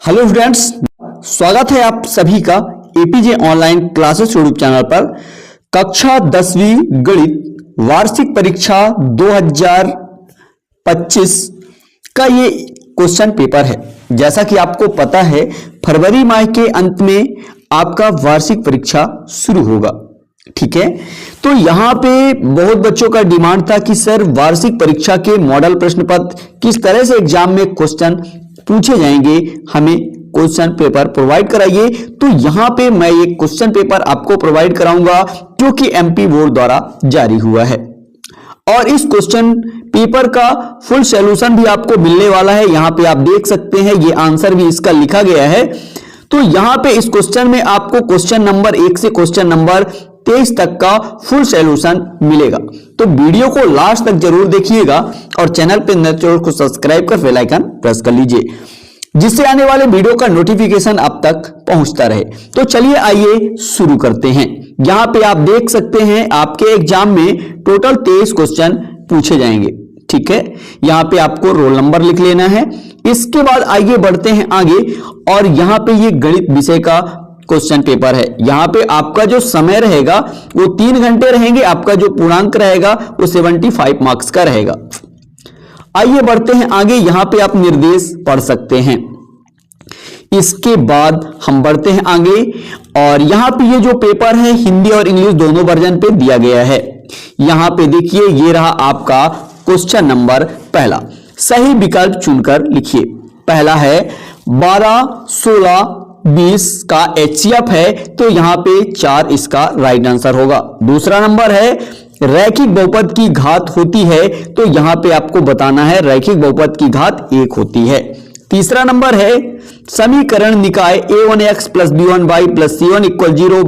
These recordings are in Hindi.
हेलो स्टूडेंट्स, स्वागत है आप सभी का APJ online classes YouTube channel पर। कक्षा 10वीं गणित वार्षिक परीक्षा 2025 का ये क्वेश्चन पेपर है। जैसा कि आपको पता है, फरवरी माह के अंत में आपका वार्षिक परीक्षा शुरू होगा। ठीक है, तो यहां पे बहुत बच्चों का डिमांड था कि सर वार्षिक परीक्षा के मॉडल प्रश्न पत्र किस तरह से एग्जाम में क्वेश्चन पूछे जाएंगे, हमें क्वेश्चन पेपर प्रोवाइड कराइए। तो यहां पे मैं ये क्वेश्चन पेपर आपको प्रोवाइड कराऊंगा जो कि एमपी बोर्ड द्वारा जारी हुआ है, और इस क्वेश्चन पेपर का फुल सॉल्यूशन भी आपको मिलने वाला है। यहां पे आप देख सकते हैं, ये आंसर भी इसका लिखा गया है। तो यहां पे इस क्वेश्चन में आपको क्वेश्चन नंबर 1 से क्वेश्चन नंबर 23 तक का फुल सॉल्यूशन मिलेगा। तो वीडियो को लास्ट तक जरूर देखिएगा और चैनल पे नए चैनल को सब्सक्राइब कर बेल आइकन प्रेस कर लीजिए, जिससे आने वाले वीडियो का नोटिफिकेशन आप तक पहुंचता रहे। तो चलिए आइए शुरू करते हैं। यहां पे आप देख सकते हैं, आपके एग्जाम में टोटल 23 क्वेश्चन पूछे जाएंगे। ठीक है, यहां पे आपको रोल नंबर लिख लेना है। इसके बाद आइए बढ़ते हैं आगे, और यहां पे ये गणित विषय का क्वेश्चन पेपर है। यहां पे आपका जो समय रहेगा वो 3 घंटे रहेंगे। आपका जो पूर्णांक रहेगा वो 75 मार्क्स का रहेगा। आइए बढ़ते हैं आगे, यहां पे आप निर्देश पढ़ सकते हैं। इसके बाद हम बढ़ते हैं आगे, और यहां पे ये जो पेपर है हिंदी और इंग्लिश दोनों वर्जन पे दिया गया है। यहां पे देखिए, ये रहा आपका क्वेश्चन नंबर पहला। सही विकल्प चुनकर लिखिए। पहला है 12, 16, 20 का एचसीएफ है, तो यहां पे 4 इसका राइट आंसर होगा। दूसरा नंबर है रैखिक बहुपद की घात होती है, तो यहां पे आपको बताना है रैखिक बहुपद की घात 1 होती है। तीसरा नंबर है समीकरण निकाय a1x plus b1y plus c1 equal 0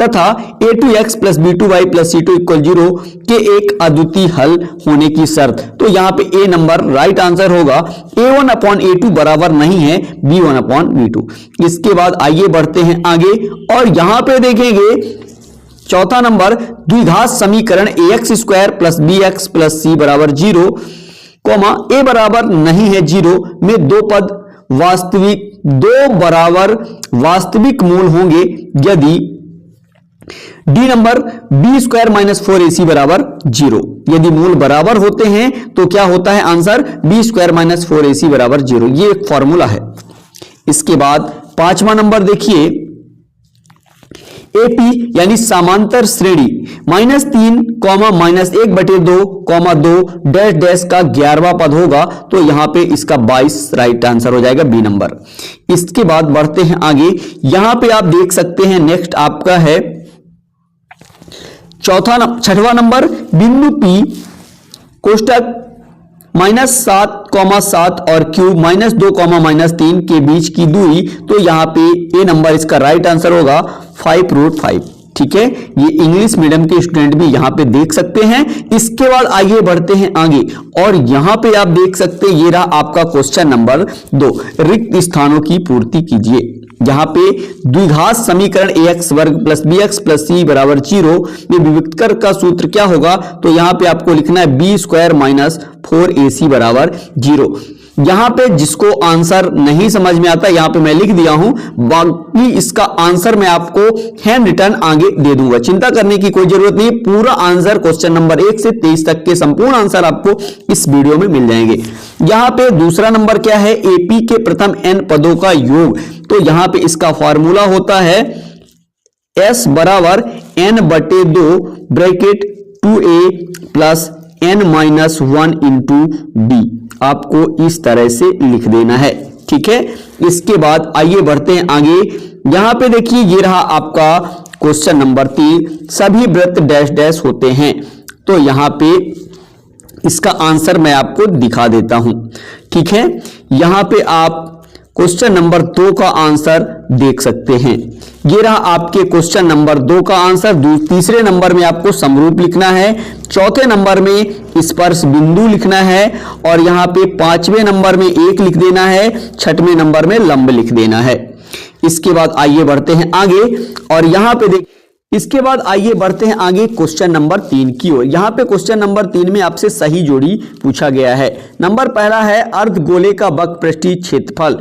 तथा a2x plus b2y plus c2 equal 0 के एक अद्वितीय हल होने की शर्त। तो यहां पे ए नंबर राइट आंसर होगा। a1 अपॉन a2 बराबर नहीं है b1 अपॉन b2। इसके बाद आइए बढ़ते हैं आगे, और यहां पे देखेंगे चौथा नंबर द्विघात समीकरण ax square plus bx plus c बराबर 0, ए बराबर नहीं है 0 में दो बराबर वास्तविक मूल होंगे यदि D number B square minus 4ac बराबर 0। यदि मूल बराबर होते हैं तो क्या होता है answer, B square minus 4ac बराबर 0। ये एक फॉर्मूला है। इसके बाद पांचवा नंबर देखिए, एपी यानी समांतर श्रेणी -3, -1/2, 2 डैश डैश का 11वां पद होगा, तो यहां पे इसका 22 राइट आंसर हो जाएगा, बी नंबर। इसके बाद बढ़ते हैं आगे, यहां पे आप देख सकते हैं नेक्स्ट आपका है छठवां नंबर बिंदु P कोष्टक -7, और Q -2, -3 के बीच की दूरी, तो यहां पे ए नंबर इसका राइट आंसर होगा 5√5। ठीक है, ये इंग्लिश मीडियम के स्टूडेंट भी यहां पे देख सकते हैं। इसके बाद आइए बढ़ते हैं आगे, और यहां पे आप देख सकते हैं, ये रहा आपका क्वेश्चन नंबर 2, रिक्त स्थानों की पूर्ति कीजिए। यहां पे द्विघात समीकरण ax वर्ग प्लस bx प्लस c बराबर 0 में विविक्तर का सूत्र क्या होगा, तो यहां पे आपको लिखना है b स्क्वायर माइनस 4ac बराबर 0। यहां पे जिसको आंसर नहीं समझ में आता, यहां पे मैं लिख दिया हूं, बाकी इसका आंसर मैं आपको हैंड रिटन आगे दे दूंगा। चिंता करने की कोई जरूरत नहीं, पूरा आंसर क्वेश्चन नंबर 1 से 23 तक के संपूर्ण आंसर आपको इस वीडियो में मिल जाएंगे। यहां पे दूसरा नंबर क्या है, एपी के प्रथम n पदों का योग, तो यहां पे इसका फॉर्मूला होता है s बराबर n/2 bracket 2a plus n-1 into b। आपको इस तरह से लिख देना है। ठीक है, इसके बाद आइए बढ़ते हैं आगे। यहां पे देखिए, ये रहा आपका क्वेश्चन नंबर 3, सभी वृत्त डैश डैश होते हैं, तो यहां पे इसका आंसर मैं आपको दिखा देता हूं। ठीक है, यहां पे आप क्वेश्चन नंबर 2 का आंसर देख सकते हैं। ये रहा आपके क्वेश्चन नंबर 2 का आंसर। तीसरे नंबर में आपको समरूप लिखना है, चौथे नंबर में स्पर्श बिंदु लिखना है, और यहां पे 5वें नंबर में 1 लिख देना है, 6वें नंबर में लंब लिख देना है। इसके बाद आइए बढ़ते हैं आगे, और यहां पे इसके बाद आइए बढ़ते हैं आगे क्वेश्चन नंबर 3 की ओर। यहां पे क्वेश्चन नंबर 3 में आपसे सही जोड़ी पूछा गया है। नंबर पहला है अर्धगोले का वक्र पृष्ठीय क्षेत्रफल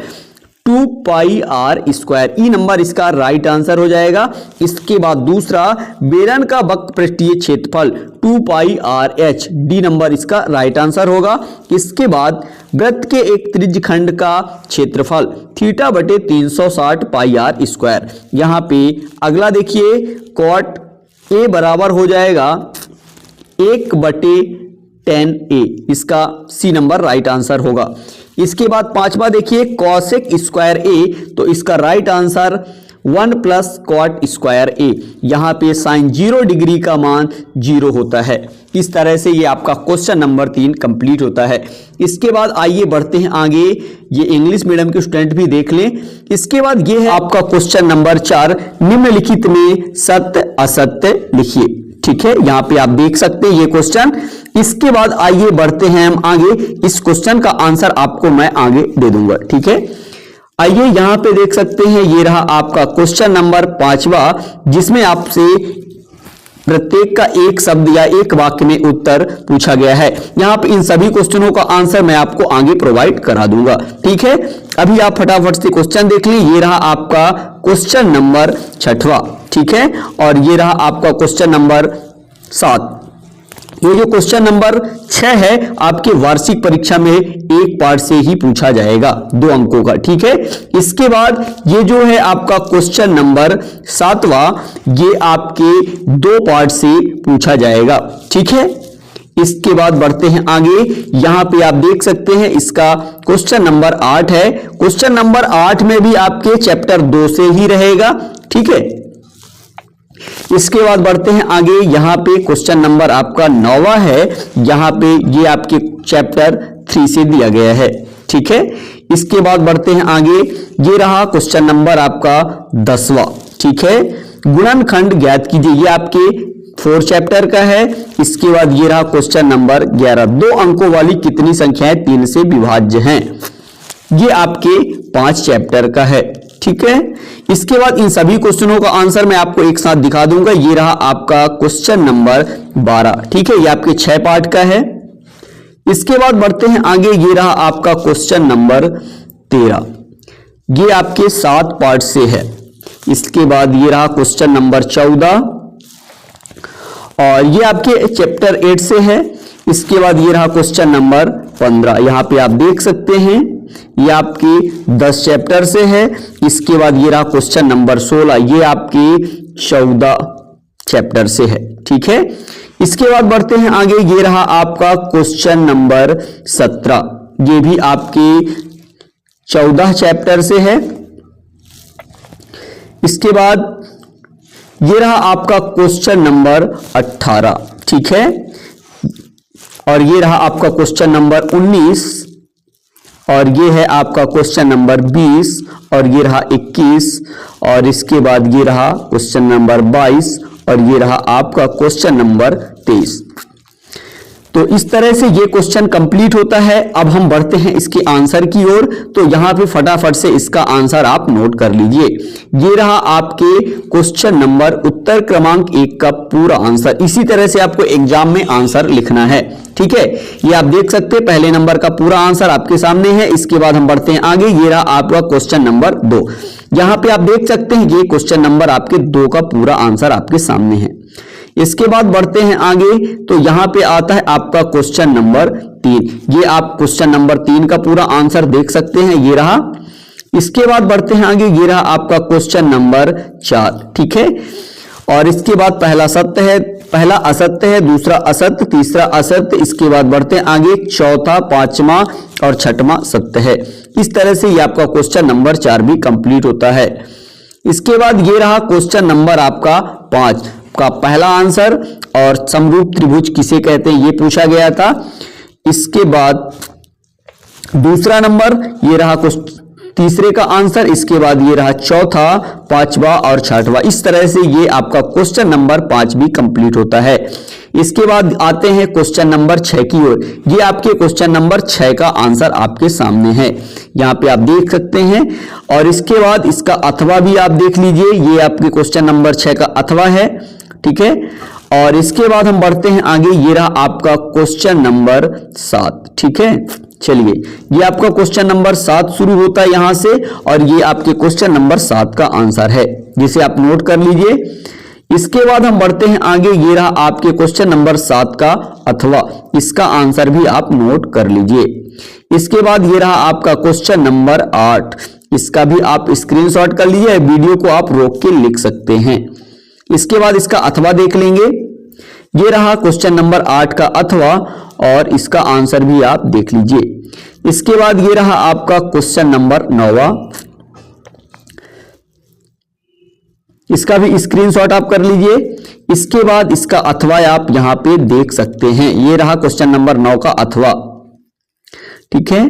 2 पाई आर स्क्वायर। ई नंबर इसका राइट आंसर हो जाएगा। इसके बाद दूसरा, बेलन का वक्र पृष्ठीय क्षेत्रफल 2 पाई आर एच। डी नंबर इसका राइट आंसर होगा। इसके बाद वृत्त के एक त्रिज्यखंड का क्षेत्रफल थीटा बटे 360 पाई आर स्क्वायर। यहाँ पे अगला देखिए, कॉट ए बराबर हो जाएगा 1/10a। इसका सी नंबर राइट आंसर होगा। इसके बाद पांचवा देखिए, कॉसेक स्क्वायर ए, तो इसका right answer 1 plus cot square A. यहाँ पे साइन 0 डिग्री का मान 0 होता है। इस तरह से ये आपका क्वेश्चन नंबर 3 कंप्लीट होता है। इसके बाद आइए बढ़ते हैं आगे, ये इंग्लिश मीडियम के स्टूडेंट भी देख लें। इसके बाद ये है आपका क्वेश्चन नंबर 4, निम्नलिखित में सत्य असत्य लिखिए। ठीक है, यहाँ पे आप देख सकते हैं ये क्वेश्चन। इसके बाद आइए बढ़ते हैं हम आगे, इस क्वेश्चन का आंसर आपको मैं आगे दे दूंगा। ठीक है, आइए यहाँ पे देख सकते हैं, ये रहा आपका क्वेश्चन नंबर 5वां, जिसमें आपसे प्रत्येक का एक शब्द या एक वाक्य में उत्तर पूछा गया है। यहाँ पे इन सभी क्वेश्चनों का आंसर मैं आपको आगे प्रोवाइड करा दूंगा। ठीक है, अभी आप फटाफट से क्वेश्चन देख लीजिए। ये रहा आपका क्वेश्चन नंबर 6वां। ठीक है, और ये रहा आपका क्वेश्चन नंबर 7। ये जो क्वेश्चन नंबर 6 है, आपके वार्षिक परीक्षा में एक पार्ट से ही पूछा जाएगा, 2 अंकों का। ठीक है, इसके बाद ये जो है आपका क्वेश्चन नंबर 7वां, ये आपके 2 पार्ट से पूछा जाएगा। ठीक है, इसके बाद बढ़ते हैं आगे, यहां पे आप देख सकते हैं इसका क्वेश्चन नंबर 8 है। क्वेश्चन नंबर 8 में भी आपके चैप्टर 2 से ही रहेगा। ठीक है, इसके बाद बढ़ते हैं आगे, यहां पे क्वेश्चन नंबर आपका 9वां है। यहां पे ये आपके चैप्टर 3 से दिया गया है। ठीक है, इसके बाद बढ़ते हैं आगे, ये रहा क्वेश्चन नंबर आपका 10वां। ठीक है, गुणनखंड ज्ञात कीजिए, ये आपके 4 चैप्टर का है। इसके बाद ये रहा क्वेश्चन नंबर 11, 2 अंकों वाली कितनी संख्याएं 3 से विभाज्य हैं। ये आपके 5 चैप्टर का है। ठीक है, इसके बाद इन सभी क्वेश्चनों का आंसर मैं आपको एक साथ दिखा दूंगा। ये रहा आपका क्वेश्चन नंबर 12। ठीक है, ये आपके 6 पार्ट का है। इसके बाद बढ़ते हैं आगे, ये रहा आपका क्वेश्चन नंबर 13, ये आपके 7 पार्ट से है। इसके बाद ये रहा क्वेश्चन नंबर 14, और ये आपके चैप्टर 8 से है। इसके बाद ये रहा क्वेश्चन नंबर 15, यहां पे आप देख सकते हैं ये आपके 10 चैप्टर से है। इसके बाद ये रहा क्वेश्चन नंबर 16, ये आपके 14 चैप्टर से है। ठीक है, इसके बाद बढ़ते हैं आगे, ये रहा आपका क्वेश्चन नंबर 17, ये भी आपके 14 चैप्टर से है। इसके बाद ये रहा आपका क्वेश्चन नंबर 18। ठीक है, और ये रहा आपका क्वेश्चन नंबर 19, और ये है आपका क्वेश्चन नंबर 20, और ये रहा 21, और इसके बाद ये रहा क्वेश्चन नंबर 22, और ये रहा आपका क्वेश्चन नंबर 23। तो इस तरह से ये क्वेश्चन कंप्लीट होता है। अब हम बढ़ते हैं इसके आंसर की ओर। तो यहां पे फटाफट से इसका आंसर आप नोट कर लीजिए। ये रहा आपके क्वेश्चन नंबर उत्तर क्रमांक 1 का पूरा आंसर। इसी तरह से आपको एग्जाम में आंसर लिखना है। ठीक है, ये आप देख सकते हैं पहले नंबर का पूरा आंसर आपके सामने है। इसके बाद हम बढ़ते हैं आगे, ये रहा आपका क्वेश्चन नंबर 2। यहां पे आप देख सकते हैं ये क्वेश्चन नंबर आपके 2 का पूरा आंसर आपके सामने है। इसके बाद बढ़ते हैं आगे, तो यहां पे आता है आपका क्वेश्चन नंबर 3। ये आप क्वेश्चन नंबर 3 का पूरा आंसर देख सकते हैं, ये रहा। इसके बाद बढ़ते हैं आगे, ये रहा आपका क्वेश्चन नंबर 4। ठीक है, और इसके बाद पहला सत्य है, पहला असत्य है, दूसरा असत्य, तीसरा असत्य। इसके बाद बढ़ते हैं आगे, चौथा, पांचवा और छठवां सत्य है। इस तरह से ये आपका क्वेश्चन नंबर 4 भी कंप्लीट होता है। इसके बाद ये रहा क्वेश्चन नंबर आपका 5 का पहला आंसर, और समरूप त्रिभुज किसे कहते हैं ये पूछा गया था। इसके बाद दूसरा नंबर, ये रहा तीसरे का आंसर। इसके बाद ये रहा चौथा, पांचवा और छठवां। इस तरह से ये आपका क्वेश्चन नंबर 5 भी कंप्लीट होता है। इसके बाद आते हैं क्वेश्चन नंबर 6 की ओर। ये आपके क्वेश्चन नंबर 6 का आंसर आपके सामने है, यहाँ पे आप देख सकते हैं। और इसके बाद इसका अथवा भी आप देख लीजिए, ये आपके क्वेश्चन नंबर 6 का अथवा है। ठीक है, और इसके बाद हम बढ़ते हैं आगे, ये रहा आपका क्वेश्चन नंबर 7। ठीक है, चलिए, ये आपका क्वेश्चन नंबर 7 शुरू होता है यहां से, और ये आपके क्वेश्चन नंबर 7 का आंसर है, जिसे आप नोट कर लीजिए। इसके बाद हम बढ़ते हैं आगे। ये रहा आपके क्वेश्चन नंबर 7 का अथवा, इसका आंसर भी आप नोट कर लीजिए। इसके बाद ये रहा आपका क्वेश्चन नंबर 8, इसका भी आप स्क्रीनशॉट कर लीजिए, वीडियो को आप रोक के लिख सकते हैं। इसके बाद इसका अथवा देख लेंगे। ये रहा क्वेश्चन नंबर 8 का अथवा, और इसका आंसर भी आप देख लीजिए। इसके बाद ये रहा आपका क्वेश्चन नंबर 9, इसका भी स्क्रीनशॉट आप कर लीजिए। इसके बाद इसका अथवा आप यहां पे देख सकते हैं। ये रहा क्वेश्चन नंबर 9 का अथवा, ठीक है।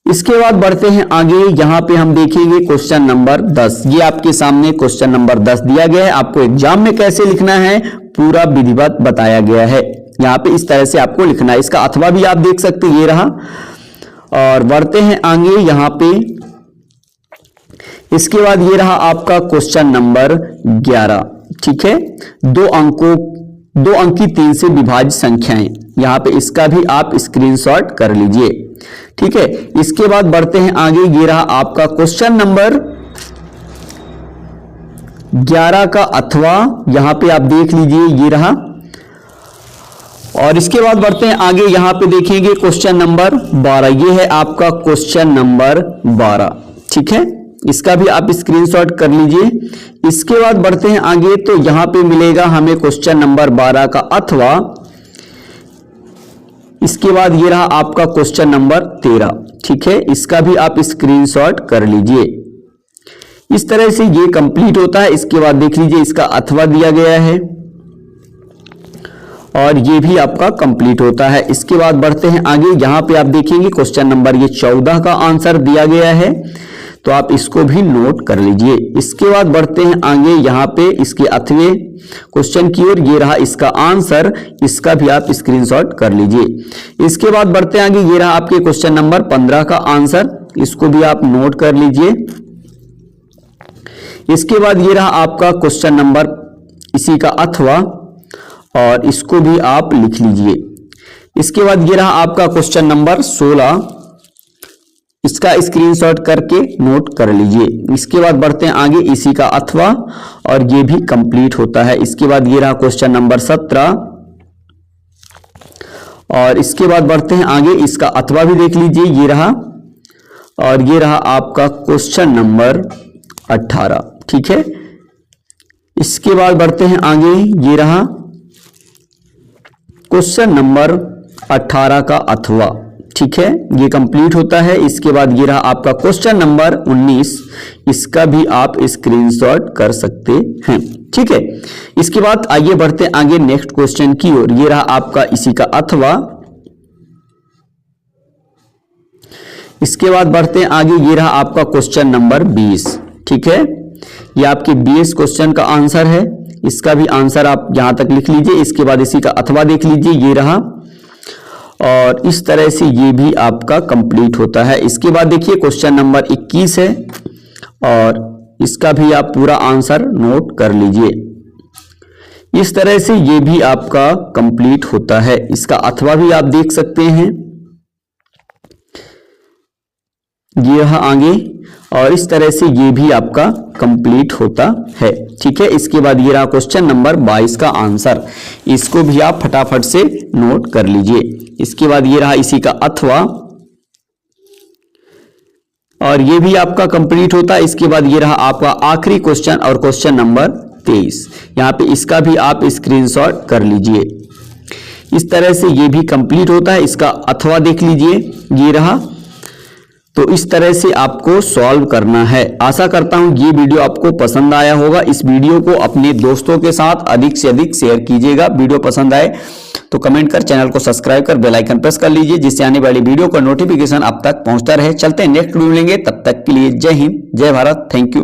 इसके बाद बढ़ते हैं आगे। यहां पे हम देखेंगे क्वेश्चन नंबर 10। ये आपके सामने क्वेश्चन नंबर 10 दिया गया है। आपको एग्जाम में कैसे लिखना है पूरा विधिवत बताया गया है। यहां पे इस तरह से आपको लिखना है। इसका अथवा भी आप देख सकते हैं, ये रहा। और बढ़ते हैं आगे यहां पे। इसके बाद ये रहा आपका क्वेश्चन नंबर 11, ठीक है। 2 अंक की 3 से विभाज्य संख्याएं, यहां पे इसका भी आप स्क्रीनशॉट कर लीजिए, ठीक है। इसके बाद बढ़ते हैं आगे। ये रहा आपका क्वेश्चन नंबर 11 का अथवा, यहां पे आप देख लीजिए, ये रहा। और इसके बाद बढ़ते हैं आगे। यहां पे देखेंगे क्वेश्चन नंबर 12, ये है आपका क्वेश्चन नंबर 12, ठीक है। इसका भी आप स्क्रीनशॉट कर लीजिए। इसके बाद बढ़ते हैं आगे। तो यहां पे मिलेगा हमें क्वेश्चन नंबर 12 का अथवा। इसके बाद ये रहा आपका क्वेश्चन नंबर 13, ठीक है। इसका भी आप स्क्रीनशॉट कर लीजिए। इस तरह से ये कंप्लीट होता है। इसके बाद देख लीजिए, इसका अथवा दिया गया है, और ये भी आपका कंप्लीट होता है। इसके बाद बढ़ते हैं आगे। यहां पे आप देखेंगे क्वेश्चन नंबर ये 14 का आंसर दिया गया है, तो आप इसको भी नोट कर लीजिए। इसके बाद बढ़ते हैं आगे। यहां पे इसके अथवे क्वेश्चन की ओर, ये रहा इसका आंसर, इसका भी आप स्क्रीनशॉट कर लीजिए। इसके बाद बढ़ते हैं आगे। ये रहा आपके क्वेश्चन नंबर 15 का आंसर, इसको भी आप नोट कर लीजिए। इसके बाद ये रहा आपका क्वेश्चन नंबर, इसी का अथवा, और इसको भी आप लिख लीजिए। इसके बाद ये रहा आपका क्वेश्चन नंबर 16, इसका स्क्रीनशॉट करके नोट कर लीजिए। इसके बाद बढ़ते हैं आगे। इसी का अथवा, और ये भी कंप्लीट होता है। इसके बाद ये रहा क्वेश्चन नंबर 17, और इसके बाद बढ़ते हैं आगे। इसका अथवा भी देख लीजिए, ये रहा। और ये रहा आपका क्वेश्चन नंबर 18, ठीक है। इसके बाद बढ़ते हैं आगे। ये रहा क्वेश्चन नंबर 18 का अथवा, ठीक है। ये कंप्लीट होता है। इसके बाद ये रहा आपका क्वेश्चन नंबर 19, इसका भी आप स्क्रीनशॉट कर सकते हैं, ठीक है। इसके बाद आइए बढ़ते आगे नेक्स्ट क्वेश्चन की ओर। ये रहा आपका इसी का अथवा। इसके बाद बढ़ते हैं आगे। ये रहा आपका क्वेश्चन नंबर 20, ठीक है। ये आपके 20 क्वेश्चन का आंसर है। इसका भी आंसर आप यहां तक लिख लीजिए। इसके बाद इसी का अथवा देख लीजिए, ये रहा। और इस तरह से ये भी आपका कंप्लीट होता है। इसके बाद देखिए क्वेश्चन नंबर 21 है, और इसका भी आप पूरा आंसर नोट कर लीजिए। इस तरह से ये भी आपका कंप्लीट होता है। इसका अथवा भी आप देख सकते हैं, ये रहा आगे। और इस तरह से ये भी आपका कंप्लीट होता है, ठीक है। इसके बाद ये रहा क्वेश्चन नंबर 22 का आंसर, इसको भी आप फटाफट से नोट कर लीजिए। इसके बाद ये रहा इसी का अथवा, और ये भी आपका कंप्लीट होता है। इसके बाद ये रहा आपका आखिरी क्वेश्चन, और क्वेश्चन नंबर 23, यहां पे इसका भी आप स्क्रीनशॉट कर लीजिए। इस तरह से ये भी कंप्लीट होता है। इसका अथवा देख लीजिए, ये रहा। तो इस तरह से आपको सॉल्व करना है। आशा करता हूं ये वीडियो आपको पसंद आया होगा। इस वीडियो को अपने दोस्तों के साथ अधिक से अधिक शेयर कीजिएगा। वीडियो पसंद आए तो कमेंट कर, चैनल को सब्सक्राइब कर, बेल आइकन प्रेस कर लीजिए, जिससे आने वाली वीडियो का नोटिफिकेशन आप तक पहुंचता रहे। चलते हैं नेक्स्ट वीडियो मिलेंगे, तब तक के लिए जय हिंद, जय भारत, थैंक यू।